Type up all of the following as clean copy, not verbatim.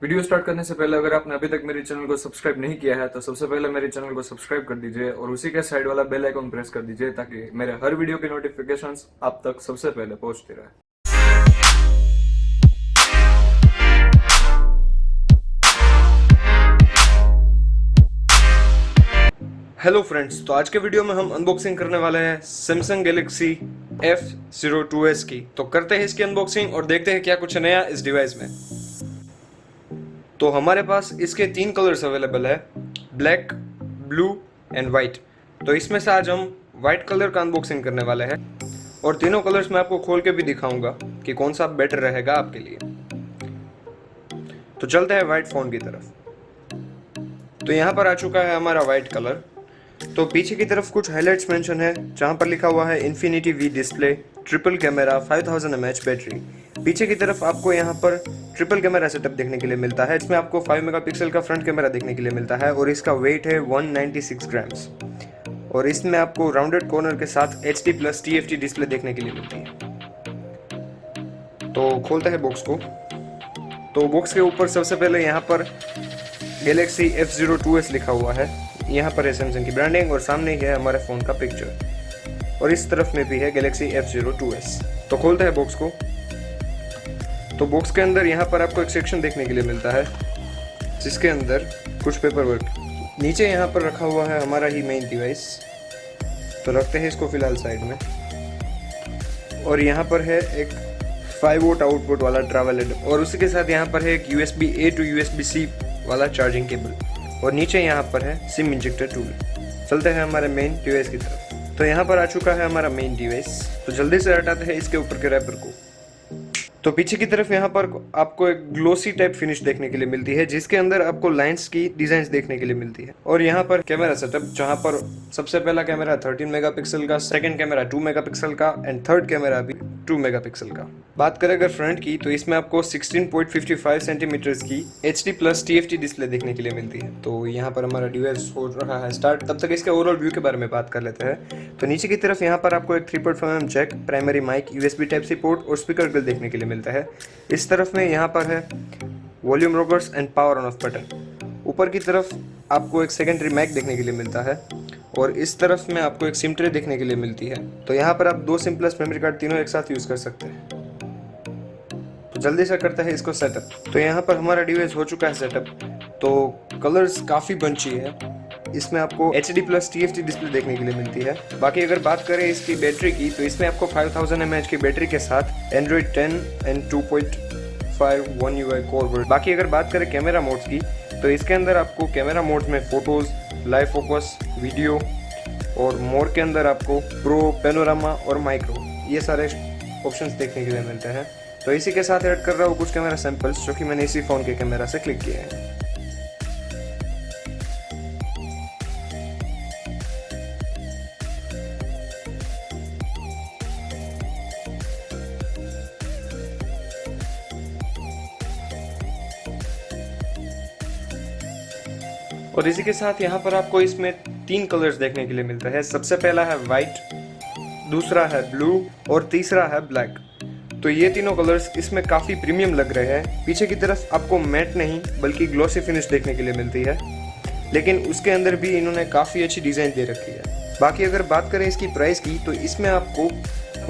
Video start करने से पहले अगर आपने अभी तक मेरे चैनल को सब्सक्राइब नहीं किया है तो सबसे पहले मेरे चैनल को सब्सक्राइब कर दीजिए और उसी के साइड वाला बेल आइकन प्रेस कर दीजिए ताकि मेरे हर वीडियो की नोटिफिकेशंस आप तक सबसे पहले पहुंचती रहे। हेलो फ्रेंड्स, तो आज के वीडियो में हम अनबॉक्सिंग करने वाले हैं सैमसंग गैलेक्सी F02s की। तो करते हैं इसकी अनबॉक्सिंग और देखते हैं क्या कुछ नया इस डिवाइस में। तो हमारे पास इसके 3 कलर्स अवेलेबल है, ब्लैक, ब्लू एंड वाइट। तो इसमें से आज हम वाइट कलर का अनबॉक्सिंग करने वाले हैं और तीनों कलर्स मैं आपको खोल के भी दिखाऊंगा कि कौन सा बेटर रहेगा आपके लिए। तो चलते हैं वाइट फोन की तरफ। तो यहाँ पर आ चुका है हमारा वाइट कलर। तो पीछे की तरफ कुछ हाइलाइट्स मेंशन है जहां पर लिखा हुआ है infinity V display, triple camera, 5000 mAh battery. पीछे की तरफ आपको यहां पर ट्रिपल कैमरा सेटअप देखने के लिए मिलता है। इसमें आपको 5 मेगापिक्सल का फ्रंट कैमरा देखने के लिए मिलता है और इसका वेट है 196 ग्राम्स। और इसमें आपको राउंडेड कॉर्नर के साथ HD+ TFT डिस्प्ले देखने के लिए मिलती है। तो खोलते हैं बॉक्स को। तो बॉक्स के ऊपर सबसे पहले यहाँ पर गैलेक्सी F02s लिखा हुआ है। यहाँ पर है सैमसंग की ब्रांडिंग और सामने ही है हमारे फ़ोन का पिक्चर और इस तरफ में भी है गैलेक्सी F02s। तो खोलते हैं बॉक्स को। तो बॉक्स के अंदर यहाँ पर आपको एक सेक्शन देखने के लिए मिलता है जिसके अंदर कुछ पेपर वर्क, नीचे यहाँ पर रखा हुआ है हमारा ही मेन डिवाइस। तो रखते हैं इसको फिलहाल साइड में। और यहाँ पर है एक 5 वोल्ट आउटपुट वाला ट्रैवल एड और उसी के साथ यहाँ पर है एक USB-A to USB-C वाला चार्जिंग केबल और नीचे यहाँ पर है सिम इंजेक्टर टूल। चलते हैं हमारे मेन डिवाइस की तरफ। तो यहाँ पर आ चुका है हमारा मेन डिवाइस। तो जल्दी से हटाते हैं इसके ऊपर के रैपर को। तो पीछे की तरफ यहाँ पर आपको एक ग्लोसी टाइप फिनिश देखने के लिए मिलती है जिसके अंदर आपको लाइंस की डिजाइन देखने के लिए मिलती है। और यहाँ पर कैमरा सेटअप जहाँ पर सबसे पहला कैमरा 13 मेगापिक्सल का, सेकंड कैमरा 2 मेगापिक्सल का एंड थर्ड कैमरा भी 2 मेगापिक्सल का। बात करें अगर फ्रंट की तो इसमें आपको 16.55 सेंटीमीटर्स की HD+ TFT डिस्प्ले देखने के लिए मिलती है। तो यहाँ पर हमारा डिवाइस हो रहा है स्टार्ट, तब तक इसके ओवरऑल व्यू के बारे में बात कर लेते हैं। तो नीचे की तरफ यहाँ पर आपको एक 3.5mm jack, primary mic, USB Type-C port और स्पीकर ग्रिल देखने के लिए मिलता है। इस तरफ में यहाँ पर है volume rockers and power on off button. ऊपर की तरफ आपको एक सेकेंडरी माइक देखने के लिए मिलता है और इस तरफ में आपको एक सिम ट्रे देखने के लिए मिलती है। तो यहाँ पर आप 2 सिम प्लस मेमोरी कार्ड तीनों एक साथ यूज कर सकते हैं। तो जल्दी से करते हैं इसको सेटअप। तो यहाँ पर हमारा डिवाइस हो चुका है सेटअप। तो कलर्स काफ़ी बंची है। इसमें आपको HD+ TFT डिस्प्ले देखने के लिए मिलती है। बाकी अगर बात करें इसकी बैटरी की तो इसमें आपको 5000 mAh की बैटरी के साथ Android 10 and 2.5 One UI core word. बाकी अगर बात करें कैमरा मोड्स की तो इसके अंदर आपको कैमरा मोड्स में फोटोज, लाइव फोकस, वीडियो और मोड के अंदर आपको प्रो, पैनोरामा और माइक्रो ये सारे ऑप्शंस देखने के लिए मिलते हैं। तो इसी के साथ ऐड कर रहा हूँ कुछ कैमरा सैंपल्स जो कि मैंने इसी फ़ोन के कैमरा से क्लिक किए हैं। और इसी के साथ यहाँ पर आपको इसमें 3 कलर्स देखने के लिए मिलता है। सबसे पहला है वाइट, दूसरा है ब्लू और तीसरा है ब्लैक। तो ये तीनों कलर्स इसमें काफ़ी प्रीमियम लग रहे हैं। पीछे की तरफ आपको मैट नहीं बल्कि ग्लॉसी फिनिश देखने के लिए मिलती है, लेकिन उसके अंदर भी इन्होंने काफ़ी अच्छी डिज़ाइन दे रखी है। बाकी अगर बात करें इसकी प्राइस की तो इसमें आपको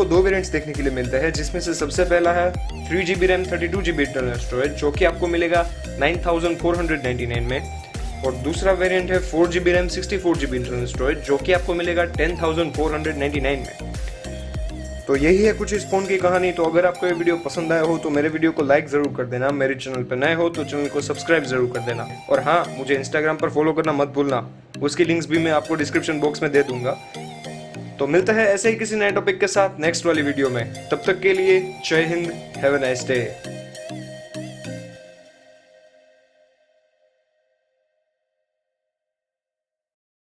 2 वेरिएंट्स देखने के लिए मिलता है जिसमें से सबसे पहला है 3GB RAM 32GB internal storage जो कि आपको मिलेगा 9499 में और दूसरा वेरिएंट है 4GB RAM 64GB internal storage जो कि आपको मिलेगा 10499 में। तो यही है कुछ इस फ़ोन की कहानी। तो अगर आपको ये वीडियो पसंद आया हो तो मेरे वीडियो को लाइक ज़रूर कर देना। मेरे चैनल पर नए हो तो चैनल को सब्सक्राइब ज़रूर कर देना। और हाँ, मुझे इंस्टाग्राम पर फॉलो करना मत भूलना, उसकी लिंक्स भी मैं आपको डिस्क्रिप्शन बॉक्स में दे दूंगा। तो मिलता है ऐसे ही किसी नए टॉपिक के साथ नेक्स्ट वाली वीडियो में। तब तक के लिए जय Hind, have a nice day.